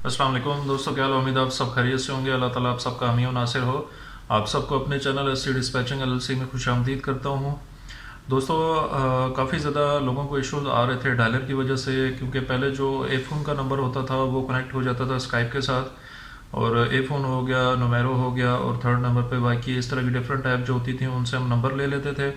अस्सलाम वालेकुम दोस्तों, क्या हाल है? उम्मीद है आप सब खैरियत से होंगे। अल्लाह ताला आप सबका हामी और नासिर हो। आप सबको अपने चैनल एसटी डिस्पैचिंग एलएलसी में खुशामदीद करता हूँ। दोस्तों, काफ़ी ज़्यादा लोगों को इश्यूज आ रहे थे डायलर की वजह से, क्योंकि पहले जो ए फ़ोन का नंबर होता था वो कनेक्ट हो जाता था स्काइप के साथ, और ए फ़ोन हो गया, नोमेरो हो गया, और थर्ड नंबर पे वाईकी, इस तरह की डिफरेंट ऐप जो होती थी उनसे हम नंबर ले लेते थे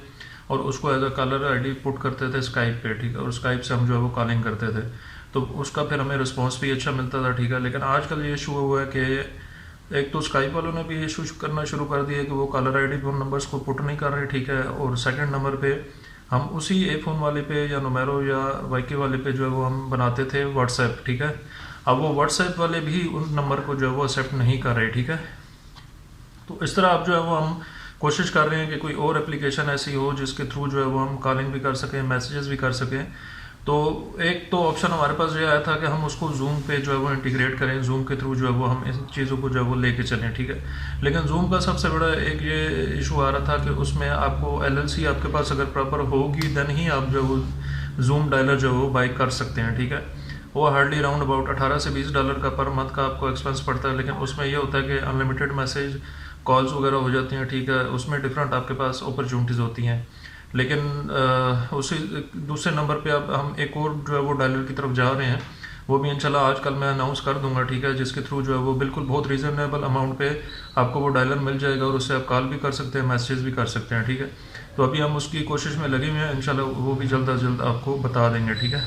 और उसको as a caller ID put करते थे स्काइप पे, ठीक है, और स्काइप से हम जो है वो कॉलिंग करते थे, तो उसका फिर हमें रिस्पांस भी अच्छा मिलता था, ठीक है। लेकिन आजकल ये इशू हुआ है कि एक तो स्काइप वालों ने भी इशू करना शुरू कर दिया कि वो कॉलर आईडी पे उन नंबर्स को पुट नहीं कर रहे, ठीक है, और सेकंड नंबर पे हम उसी ए फ़ोन वाले पे या नोमेरो या वाईके वाले पे जो है वो हम बनाते थे व्हाट्सएप, ठीक है। अब वो व्हाट्सएप वाले भी उन नंबर को जो है वो एक्सेप्ट नहीं कर रहे, ठीक है। तो इस तरह अब जो है वो हम कोशिश कर रहे हैं कि कोई और एप्लीकेशन ऐसी हो जिसके थ्रू जो है वो हम कॉलिंग भी कर सकें, मैसेजेस भी कर सकें। तो एक तो ऑप्शन हमारे पास ये आया था कि हम उसको जूम पे जो है वो इंटीग्रेट करें, जूम के थ्रू जो है वो हम इन चीज़ों को जो है वो लेके चलें, ठीक है। लेकिन जूम का सबसे बड़ा एक ये इशू आ रहा था कि उसमें आपको एलएलसी आपके पास अगर प्रॉपर होगी देन ही आप जो है वो जूम डायलर जो है वो बाई कर सकते हैं, ठीक है। वो हार्डली अराउंड अबाउट 18 से $20 का पर मंथ का आपको एक्सपेंस पड़ता है, लेकिन उसमें ये होता है कि अनलिमिटेड मैसेज कॉल्स वगैरह हो जाती हैं, ठीक है। उसमें डिफरेंट आपके पास अपॉर्चुनिटीज़ होती हैं। लेकिन उसी दूसरे नंबर पे अब हम एक और जो है वो डायलर की तरफ जा रहे हैं, वो भी इंशाल्लाह आजकल मैं अनाउंस कर दूंगा, ठीक है, जिसके थ्रू जो है वो बिल्कुल बहुत रीज़नेबल अमाउंट पे आपको वो डायलर मिल जाएगा और उससे आप कॉल भी कर सकते हैं, मैसेज भी कर सकते हैं, ठीक है। तो अभी हम उसकी कोशिश में लगे हुए हैं, इंशाल्लाह वो भी जल्द अज जल्द आपको बता देंगे, ठीक है।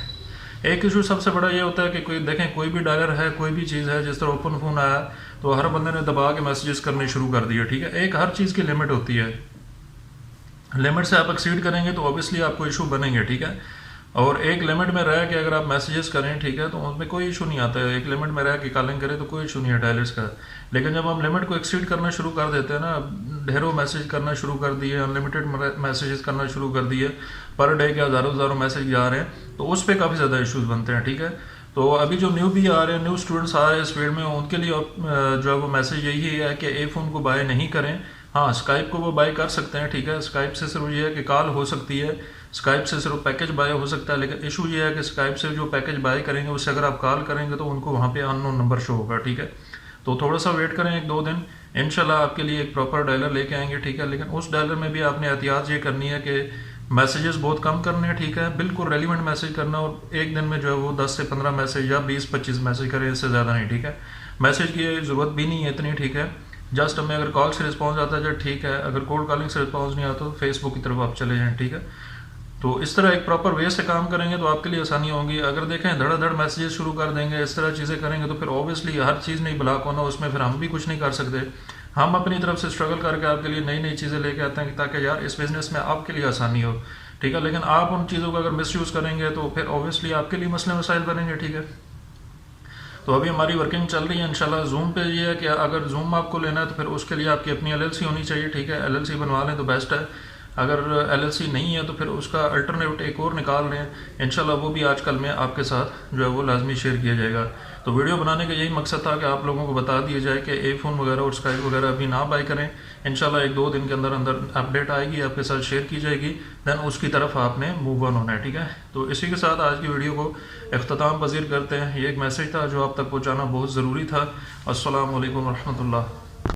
एक इशू सबसे बड़ा ये होता है कि कोई देखें, कोई भी डायलर है, कोई भी चीज़ है, जिस तरह ओपन फ़ोन आया तो हर बंदे ने दबा के मैसेजेस करने शुरू कर दिए, ठीक है। एक हर चीज़ की लिमिट होती है, लिमिट से आप एक्सीड करेंगे तो ऑब्वियसली आपको इशू बनेंगे, ठीक है। और एक लिमिट में रह के अगर आप मैसेजेस करें, ठीक है, तो उसमें कोई इशू नहीं आता है। एक लिमिट में रह के कॉलिंग करें तो कोई इशू नहीं है डायलर्स का। लेकिन जब हम लिमिट को एक्सीड करना शुरू कर देते हैं ना, ढेरों मैसेज करना शुरू कर दिए, अनलिमिटेड मैसेजेस करना शुरू कर दिए, पर डे के हज़ारों हज़ारों मैसेज जा रहे हैं, तो उस पर काफ़ी ज़्यादा इशूज़ बनते हैं, ठीक है। तो अभी जो न्यू भी आ रहे हैं, न्यू स्टूडेंट्स आ रहे हैं इस फील्ड में, उनके लिए जो है वो मैसेज यही है कि ए फ़ोन को बाय नहीं करें। हाँ, स्काइप को वो बाय कर सकते हैं, ठीक है। स्काइप से सिर्फ ये है कि कॉल हो सकती है, स्काइप से सिर्फ पैकेज बाय हो सकता है, लेकिन इशू ये है कि स्काइप से जो पैकेज बाय करेंगे उससे अगर आप कॉल करेंगे तो उनको वहाँ पे अननोन नंबर शो होगा, ठीक है। तो थोड़ा सा वेट करें 1-2 दिन, इंशाल्लाह आपके लिए एक प्रॉपर डायलर लेके आएंगे, ठीक है। लेकिन उस डायलर में भी आपने एहतियात ये करनी है कि मैसेजेस बहुत कम करने हैं, ठीक है, बिल्कुल रेलिवेंट मैसेज करना, और एक दिन में जो है वो 10 से 15 मैसेज या 20-25 मैसेज करें, इससे ज़्यादा नहीं, ठीक है। मैसेज की ज़रूरत भी नहीं है इतनी, ठीक है। जस्ट हमें अगर कॉल से रिस्पॉन्स आता है जो ठीक है, अगर कोल्ड कॉलिंग से रिस्पॉन्स नहीं आता तो फेसबुक की तरफ आप चले जाएँ, ठीक है। तो इस तरह एक प्रॉपर वे से काम करेंगे तो आपके लिए आसानी होगी। अगर देखें धड़ाधड़ मैसेजेस शुरू कर देंगे, इस तरह चीज़ें करेंगे तो फिर ऑब्वियसली हर चीज़ नहीं ब्लॉक होना, उसमें फिर हम भी कुछ नहीं कर सकते। हम अपनी तरफ से स्ट्रगल करके आपके लिए नई नई चीज़ें लेके आते हैं ताकि यार इस बिज़नेस में आपके लिए आसानी हो, ठीक है। लेकिन आप उन चीज़ों का अगर मिसयूज़ करेंगे तो फिर ऑब्वियसली आपके लिए मसले मसाइल बनेंगे, ठीक है। तो अभी हमारी वर्किंग चल रही है इंशाल्लाह। जूम पे ये है कि अगर जूम आपको लेना है तो फिर उसके लिए आपकी अपनी एलएलसी होनी चाहिए, ठीक है। एलएलसी बनवा लें तो बेस्ट है। अगर एलएलसी नहीं है तो फिर उसका अल्टरनेट एक और निकाल रहे हैं, इंशाल्लाह वो भी आजकल में आपके साथ जो है वो लाजमी शेयर किया जाएगा। तो वीडियो बनाने का यही मकसद था कि आप लोगों को बता दिया जाए कि ए फ़ोन वगैरह और स्काइप वगैरह अभी ना बाय करें। इंशाल्लाह 1-2 दिन के अंदर अंदर अपडेट आएगी, आपके साथ शेयर की जाएगी, देन उसकी तरफ आपने मूव ऑन होना है, ठीक है। तो इसी के साथ आज की वीडियो को इख्तिताम पजीर करते हैं। ये एक मैसेज था जो आप तक पहुँचाना बहुत ज़रूरी था। अस्सलाम वालेकुम रहमतुल्लाह।